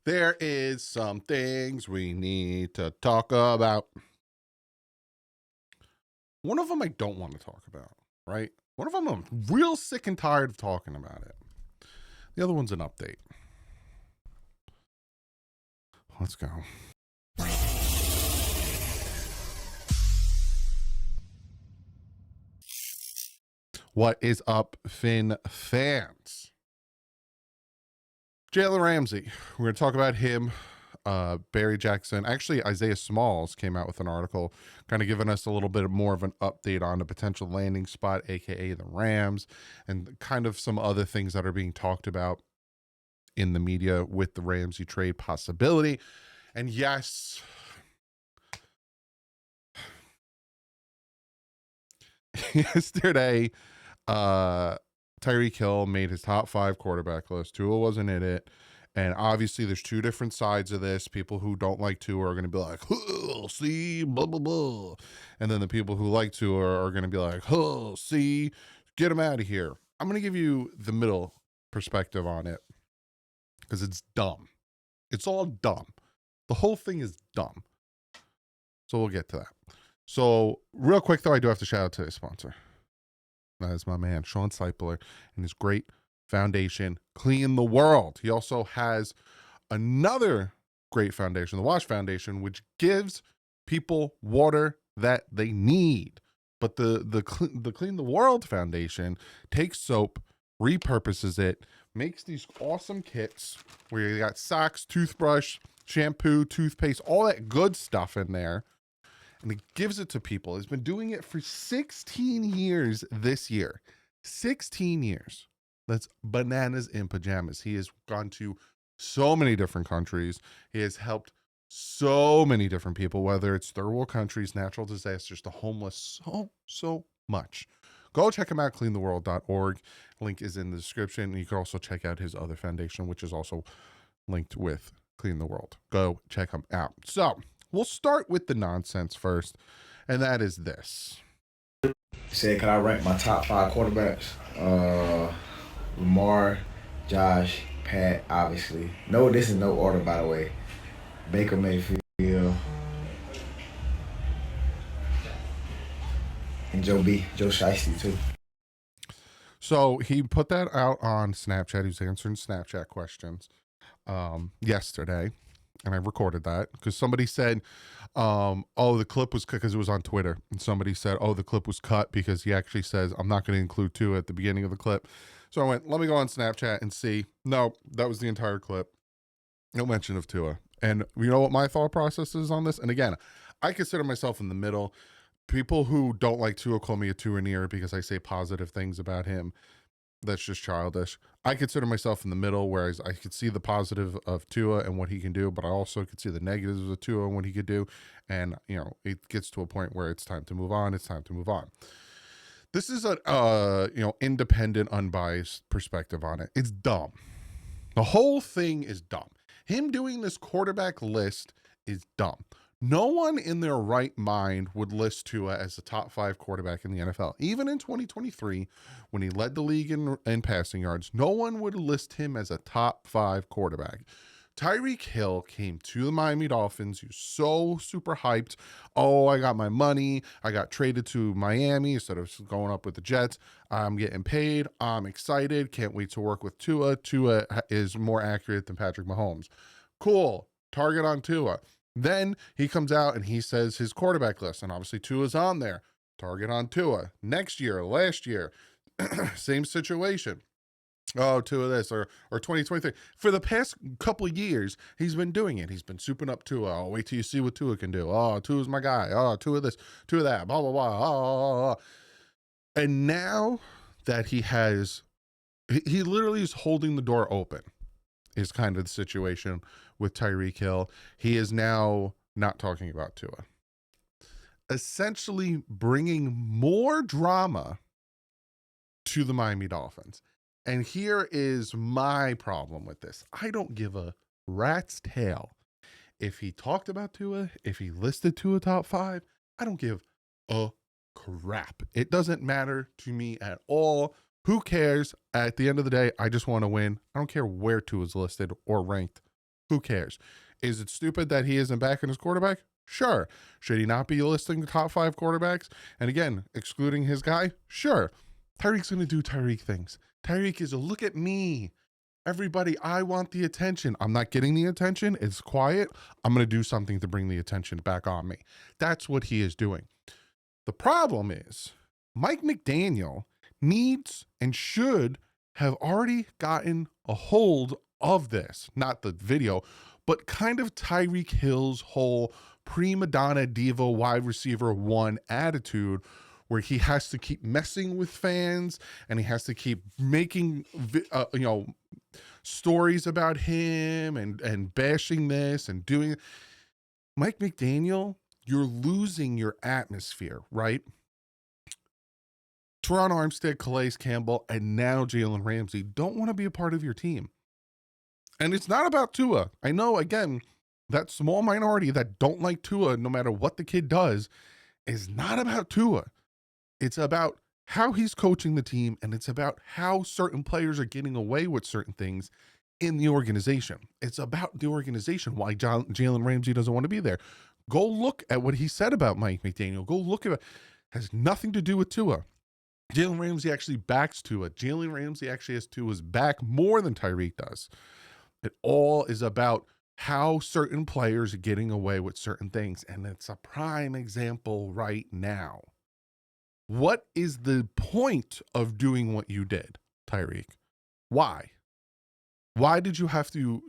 There is some things we need to talk about. One of them I don't want to talk about, right? One of them I'm real sick and tired of talking about it. The other one's an update. Let's go. What is up, Finn fans? Jalen Ramsey. We're going to talk about him. Barry Jackson. Actually, Isaiah Smalls came out with an article kind of giving us a little bit more of an update on a potential landing spot, aka the Rams, and kind of some other things that are being talked about in the media with the Ramsey trade possibility. And yes, yesterday, Tyreek Hill made his top 5 quarterback list. Tua wasn't in it. And obviously, there's two different sides of this. People who don't like Tua are going to be like, oh, see, blah, blah, blah. And then the people who like Tua are going to be like, oh, see, get him out of here. I'm going to give you the middle perspective on it because it's dumb. It's all dumb. The whole thing is dumb. So we'll get to that. So real quick, though, I do have to shout out to his sponsor. That is my man, Sean Seipler, and his great foundation, Clean the World. He also has another great foundation, the Wash Foundation, which gives people water that they need. But the Clean the World Foundation takes soap, repurposes it, makes these awesome kits where you got socks, toothbrush, shampoo, toothpaste, all that good stuff in there. And it gives it to people. He's been doing it for 16 years this year. 16 years. That's bananas in pajamas. He has gone to so many different countries. He has helped so many different people, whether it's third world countries, natural disasters, the homeless, so much. Go check him out, cleantheworld.org. Link is in the description. You can also check out his other foundation, which is also linked with Clean the World. Go check him out. So we'll start with the nonsense first, and that is this. Said, could I rank my top 5 quarterbacks? Lamar, Josh, Pat, obviously. No, this is no order, by the way. Baker Mayfield, and Joe Shiesty, too. So he put that out on Snapchat. He was answering Snapchat questions yesterday, and I recorded that because somebody said, oh, the clip was cut because it was on Twitter. And somebody said, oh, the clip was cut because he actually says, I'm not going to include Tua at the beginning of the clip. So I went, let me go on Snapchat and see. No, that was the entire clip. No mention of Tua. And you know what my thought process is on this? And again, I consider myself in the middle. People who don't like Tua call me a Tua-neer because I say positive things about him. That's just childish. I consider myself in the middle, whereas I could see the positive of Tua and what he can do, but I also could see the negatives of Tua and what he could do. And, you know, it gets to a point where it's time to move on. It's time to move on. This is a, independent, unbiased perspective on it. It's dumb. The whole thing is dumb. Him doing this quarterback list is dumb. No one in their right mind would list Tua as a top 5 quarterback in the NFL. Even in 2023, when he led the league in passing yards, no one would list him as a top 5 quarterback. Tyreek Hill came to the Miami Dolphins. He was so super hyped. Oh, I got my money. I got traded to Miami instead of going up with the Jets. I'm getting paid. I'm excited. Can't wait to work with Tua. Tua is more accurate than Patrick Mahomes. Cool. Target on Tua. Then he comes out and he says his quarterback list, and obviously Tua's on there. Target on Tua. Next year, last year, same situation. Oh, Tua this or 2023. For the past couple of years, he's been doing it. He's been souping up Tua. Oh, wait till you see what Tua can do. Oh, Tua's my guy. Oh, Tua this, Tua that, blah, blah, blah. Oh. And now that he literally is holding the door open is kind of the situation with Tyreek Hill. He is now not talking about Tua. Essentially bringing more drama to the Miami Dolphins. And here is my problem with this. I don't give a rat's tail if he talked about Tua, if he listed Tua top 5. I don't give a crap. It doesn't matter to me at all. Who cares? At the end of the day, I just want to win. I don't care where Tua is listed or ranked. Who cares? Is it stupid that he isn't backing his quarterback? Sure. Should he not be listing the top 5 quarterbacks? And again, excluding his guy? Sure. Tyreek's going to do Tyreek things. Tyreek is a look at me. Everybody, I want the attention. I'm not getting the attention. It's quiet. I'm going to do something to bring the attention back on me. That's what he is doing. The problem is Mike McDaniel needs and should have already gotten a hold of this, not the video, but kind of Tyreek Hill's whole prima donna diva wide receiver 1 attitude, where he has to keep messing with fans and he has to keep making stories about him and bashing this and doing. Mike McDaniel, you're losing your atmosphere, right? Teron Armstead, Calais Campbell, and now Jalen Ramsey don't want to be a part of your team. And it's not about Tua. I know, again, that small minority that don't like Tua, no matter what the kid does, is not about Tua. It's about how he's coaching the team, and it's about how certain players are getting away with certain things in the organization. It's about the organization, why Jalen Ramsey doesn't want to be there. Go look at what he said about Mike McDaniel. Go look at it. Has nothing to do with Tua. Jalen Ramsey actually backs Tua. Jalen Ramsey actually has Tua's back more than Tyreek does. It all is about how certain players are getting away with certain things. And it's a prime example right now. What is the point of doing what you did, Tyreek? Why? Why did you have to,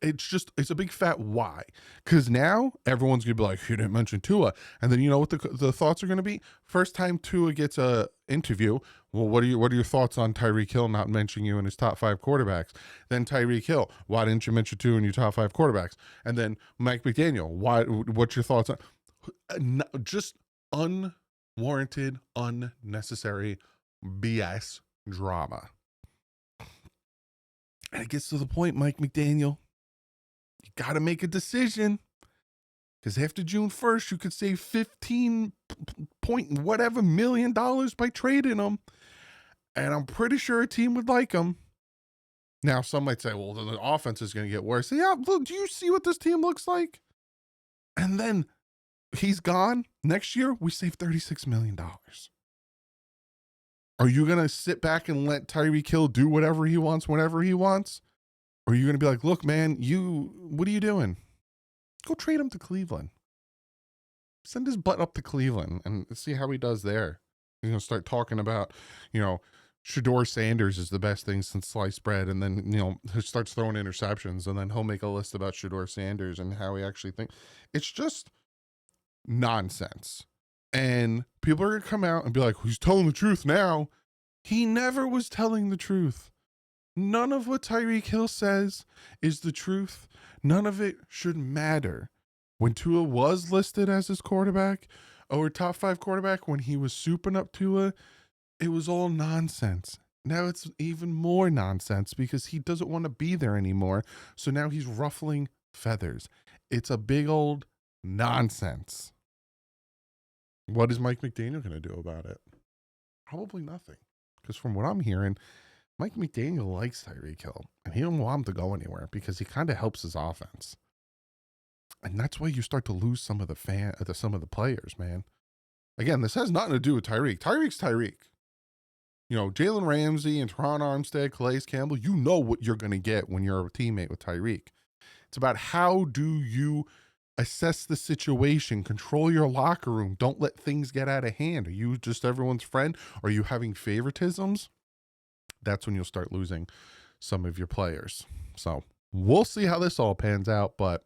it's a big fat why. Because now everyone's going to be like, you didn't mention Tua. And then you know what the thoughts are going to be? First time Tua gets a interview, well, what are your thoughts on Tyreek Hill not mentioning you in his top 5 quarterbacks? Then Tyreek Hill, why didn't you mention Tua in your top 5 quarterbacks? And then Mike McDaniel, what's your thoughts on? Just unwarranted, unnecessary BS drama. And it gets to the point, Mike McDaniel, you got to make a decision, because after June 1st, you could save 15 point whatever million dollars by trading him. And I'm pretty sure a team would like him. Now, some might say, well, the offense is going to get worse. Yeah, look, do you see what this team looks like? And then he's gone. Next year, we save $36 million. Are you going to sit back and let Tyreek Hill do whatever he wants, whenever he wants? Or are you going to be like, look, man, what are you doing? Go trade him to Cleveland. Send his butt up to Cleveland and see how he does there. He's going to start talking about, Shedeur Sanders is the best thing since sliced bread. And then, he starts throwing interceptions, and then he'll make a list about Shedeur Sanders and how he actually thinks. It's just nonsense. And people are going to come out and be like, he's telling the truth now. He never was telling the truth. None of what Tyreek Hill says is the truth. None of it should matter. When Tua was listed as his quarterback, or top 5 quarterback, when he was souping up Tua, it was all nonsense. Now it's even more nonsense because he doesn't want to be there anymore. So now he's ruffling feathers. It's a big old nonsense. What is Mike McDaniel going to do about it? Probably nothing. Because from what I'm hearing, Mike McDaniel likes Tyreek Hill, and he don't want him to go anywhere because he kind of helps his offense. And that's why you start to lose some of the players, man. Again, this has nothing to do with Tyreek. Tyreek's Tyreek. Jalen Ramsey and Teron Armstead, Calais Campbell, you know what you're going to get when you're a teammate with Tyreek. It's about how do you assess the situation, control your locker room. Don't let things get out of hand. Are you just everyone's friend? Are you having favoritisms? That's when you'll start losing some of your players. So we'll see how this all pans out. But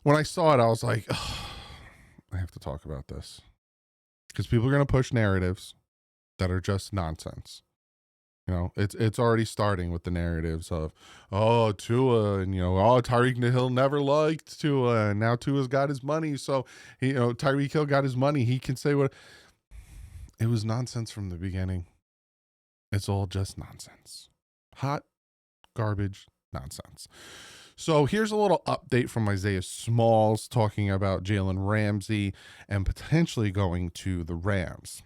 when I saw it, I was like, oh, I have to talk about this, because people are going to push narratives that are just nonsense. It's already starting with the narratives of, oh, Tua, and, Tyreek Hill never liked Tua, and now Tua's got his money. So, Tyreek Hill got his money. He can say what. It was nonsense from the beginning. It's all just nonsense. Hot garbage nonsense. So here's a little update from Isaiah Smalls talking about Jalen Ramsey and potentially going to the Rams.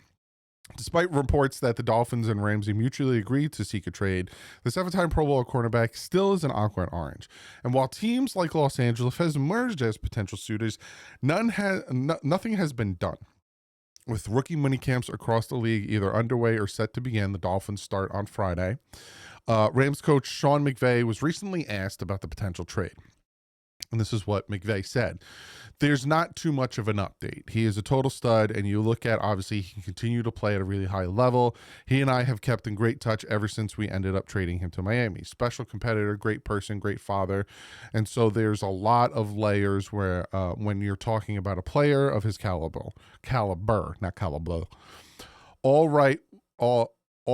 Despite reports that the Dolphins and Ramsey mutually agreed to seek a trade, the 7-time Pro Bowl cornerback still is an awkward orange. And while teams like Los Angeles has emerged as potential suitors, nothing has been done. With rookie minicamps across the league either underway or set to begin, the Dolphins start on Friday. Rams coach Sean McVay was recently asked about the potential trade. And this is what McVay said. There's not too much of an update. He is a total stud, and you look at, obviously, he can continue to play at a really high level. He and I have kept in great touch ever since we ended up trading him to Miami. Special competitor, great person, great father. And so there's a lot of layers where when you're talking about a player of his caliber, not caliber. All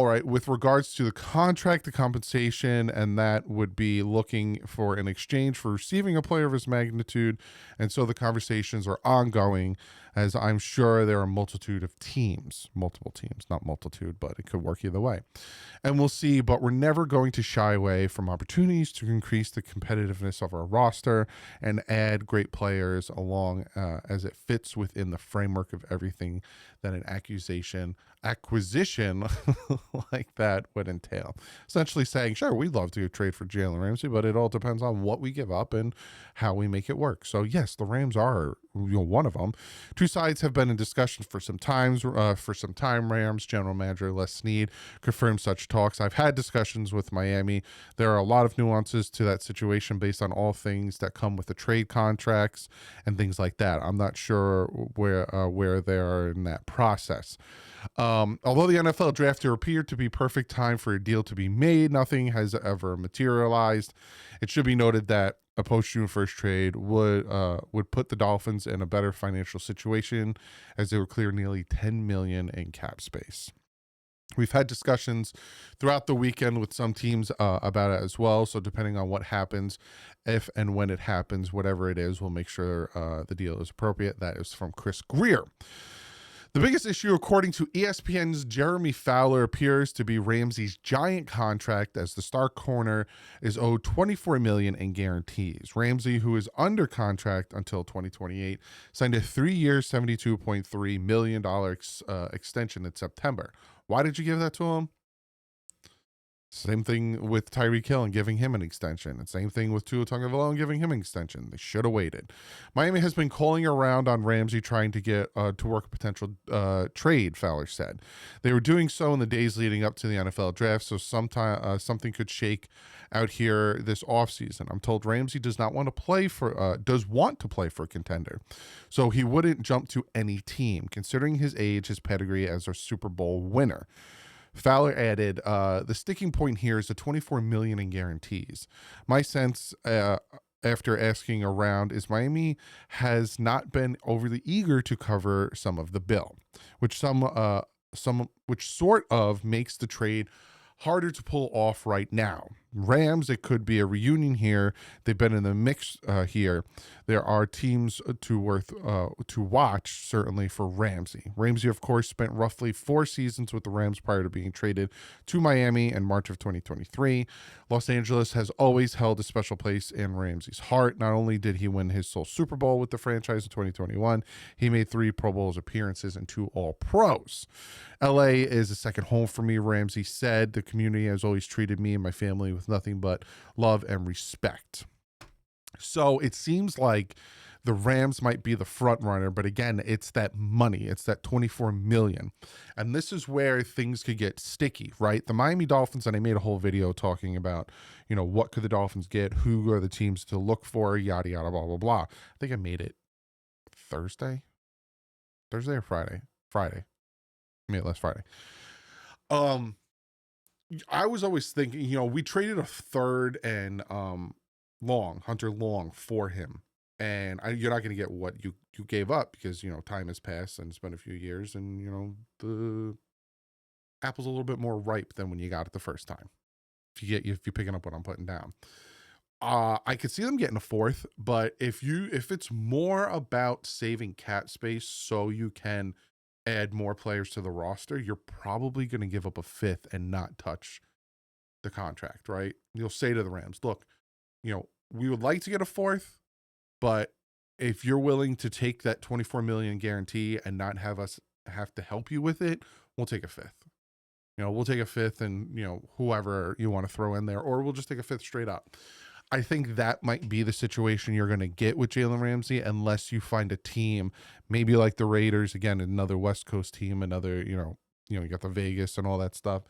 right, with regards to the contract, the compensation, and that would be looking for an exchange for receiving a player of his magnitude. And so the conversations are ongoing, as I'm sure there are a multiple teams, not multitude, but it could work either way. And we'll see, but we're never going to shy away from opportunities to increase the competitiveness of our roster and add great players along as it fits within the framework of everything that an acquisition like that would entail. Essentially saying, sure, we'd love to trade for Jalen Ramsey, but it all depends on what we give up and how we make it work. So yes, the Rams are one of them. Two sides have been in discussion for some time. Rams general manager Les Snead confirmed such talks. I've had discussions with Miami. There are a lot of nuances to that situation based on all things that come with the trade contracts and things like that. I'm not sure where they are in that process. Although the NFL draft year appeared to be perfect time for a deal to be made, nothing has ever materialized. It should be noted that a post-June 1st trade would put the Dolphins in a better financial situation, as they would clear nearly $10 million in cap space. We've had discussions throughout the weekend with some teams about it as well. So depending on what happens, if and when it happens, whatever it is, we'll make sure the deal is appropriate. That is from Chris Greer. The biggest issue, according to ESPN's Jeremy Fowler, appears to be Ramsey's giant contract, as the star corner is owed $24 million in guarantees. Ramsey, who is under contract until 2028, signed a 3-year, $72.3 million extension in September. Why did you give that to him? Same thing with Tyreek Hill and giving him an extension. And same thing with Tua Tagovailoa and giving him an extension. They should have waited. Miami has been calling around on Ramsey, trying to get to work a potential trade, Fowler said. They were doing so in the days leading up to the NFL draft, so something could shake out here this offseason. I'm told Ramsey does want to play for a contender, so he wouldn't jump to any team, considering his age, his pedigree as a Super Bowl winner. Fowler added, the sticking point here is the $24 million in guarantees. My sense, after asking around, is Miami has not been overly eager to cover some of the bill, which sort of makes the trade harder to pull off right now. Rams, it could be a reunion here. They've been in the mix here. There are teams to watch, certainly, for Ramsey. Ramsey, of course, spent roughly 4 seasons with the Rams prior to being traded to Miami in March of 2023. Los Angeles has always held a special place in Ramsey's heart. Not only did he win his sole Super Bowl with the franchise in 2021, he made 3 Pro Bowls appearances and 2 All-Pros. LA is a second home for me, Ramsey said. The community has always treated me and my family with nothing but love and respect. So it seems like the Rams might be the front runner, but again, it's that money. It's that $24 million. And this is where things could get sticky, right? The Miami Dolphins, and I made a whole video talking about, what could the Dolphins get? Who are the teams to look for? Yada, yada, blah, blah, blah. I think I made it Thursday or Friday? Friday. I made it last Friday. I was always thinking, we traded a third and Hunter Long for him. And you're not going to get what you gave up because, time has passed and it's been a few years and, the apple's a little bit more ripe than when you got it the first time. If you're picking up what I'm putting down. I could see them getting a fourth, but if it's more about saving cap space so you can add more players to the roster, you're probably going to give up a fifth and not touch the contract, right? You'll say to the Rams, look, we would like to get a fourth, but if you're willing to take that $24 million guarantee and not have us have to help you with it, we'll take a fifth. We'll take a fifth and, whoever you want to throw in there, or we'll just take a fifth straight up. I think that might be the situation you're going to get with Jalen Ramsey, unless you find a team, maybe like the Raiders, again, another West Coast team, another, you got the Vegas and all that stuff,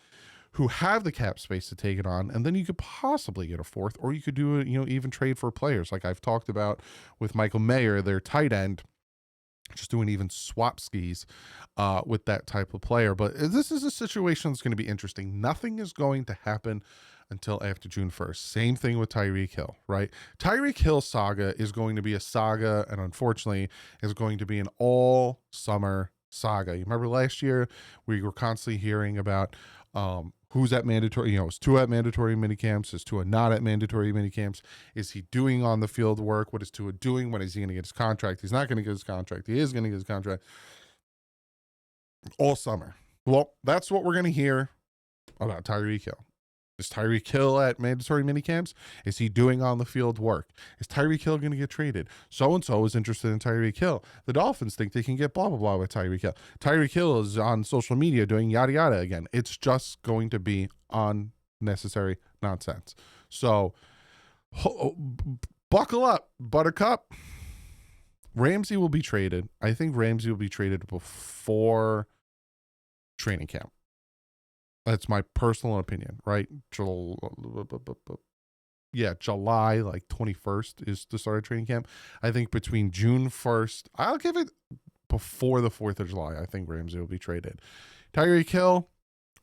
who have the cap space to take it on. And then you could possibly get a fourth, or you could do it, even trade for players. Like I've talked about with Michael Mayer, their tight end, just doing even swap skis with that type of player. But this is a situation that's going to be interesting. Nothing is going to happen until after June 1st. Same thing with Tyreek Hill, right? Tyreek Hill saga is going to be a saga, and unfortunately is going to be an all summer saga. You remember last year we were constantly hearing about who's at mandatory, is Tua at mandatory minicamps? Is Tua not at mandatory minicamps? Is he doing on the field work? What is Tua doing? When is he going to get his contract? He's not going to get his contract. He is going to get his contract all summer. Well, that's what we're going to hear about Tyreek Hill. Is Tyreek Hill at mandatory minicamps? Is he doing on the field work? Is Tyreek Hill going to get traded? So-and-so is interested in Tyreek Hill. The Dolphins think they can get blah, blah, blah with Tyreek Hill. Tyreek Hill is on social media doing yada, yada again. It's just going to be unnecessary nonsense. So buckle up, Buttercup. Ramsey will be traded. I think Ramsey will be traded before training camp. That's my personal opinion, right? July like 21st is the start of training camp. I think between June 1st, I'll give it before the 4th of July. I think Ramsey will be traded. Tyreek Hill,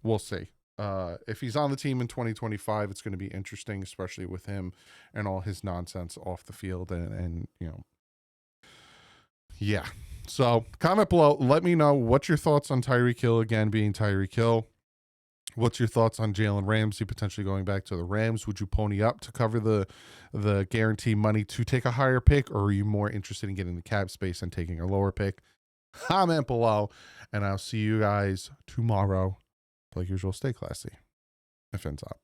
we'll see. If he's on the team in 2025, it's going to be interesting, especially with him and all his nonsense off the field and yeah. So comment below. Let me know what's your thoughts on Tyreek Hill again being Tyreek Hill. What's your thoughts on Jalen Ramsey potentially going back to the Rams? Would you pony up to cover the guarantee money to take a higher pick, or are you more interested in getting the cap space and taking a lower pick? Comment below, and I'll see you guys tomorrow. Like usual, stay classy. If ends up.